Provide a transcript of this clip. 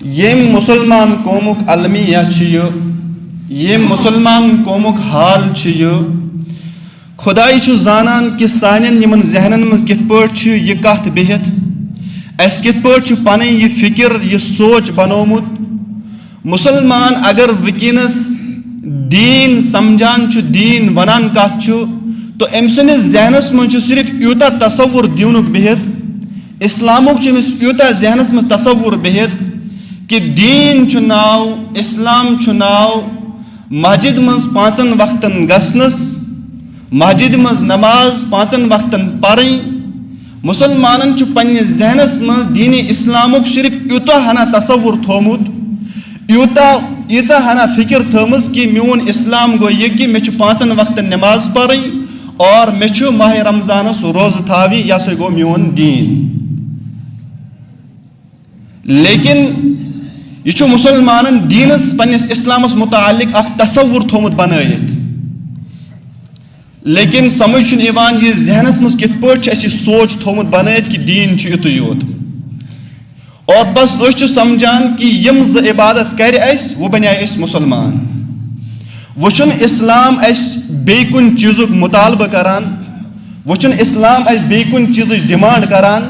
M مسلمان قومک المیہ M مسلمان قومک حال خدائی چھُ زانان کہ سانین یمن ذہنن مز کت پٲٹھۍ چھُ یہ کتھ بہت اس کت پٲٹھۍ چھُ پنٕنۍ یہ فکر یہ سوچ بنومت مسلمان اگر وٕنکیٚنس دین سمجھان چھُ دین ونان کتھ چھُ تو أمۍ سٕنٛدِس ذہنس منٛز چھُ صرف یوٗتاہ تصور دیونُک بہت اسلامُک چھُ أمِس یوٗتاہ ذہنس منٛز تصور بہت کہ دین چھُ ناو اسلام چھُ ناو مسجد منٛز 5 وقتن گژھنس مسجد منٛز نماز 5 وقتن پرٕنۍ مسلمانن چھُ پننِس ذہنس منٛز دین اسلامُک صرف یوٗتاہ ہنا تصور تھومُت ییٖژاہ ہنا فکر تھٲمٕژ کہ میون اسلام گوٚو یہِ کہ مےٚ چھُ 5 وقتن نماز پرٕنۍ اور مےٚ چھُ ماہ رمضانس روزٕ تھاوٕنۍ یہِ ہسا گوٚو میون دین لیکن یہ چھُ مسلمانن دینس پننس اسلامس متعلق اکھ تصور تھومُت بنٲیِتھ لیکن سمجھ چھُنہٕ یِوان یہ ذہنس منٛز کِتھ پٲٹھۍ چھُ اَسہِ یہِ سونٛچ تھومُت بنٲیِتھ کہ دین چھُ یُتُے یوت اور بس أسۍ چھِ سمجھان کہ یِم زٕ عبادت کرِ اَسہِ وۄنۍ بنے أسۍ مُسلمان وۄنۍ چھُنہٕ اسلام اَسہِ بیٚیہِ کُنہِ چیٖزُک مُطالبہٕ کران وۄنۍ چھُنہٕ اسلام اَسہِ بیٚیہِ کُنہِ چیٖزٕچ ڈِمانڈ کران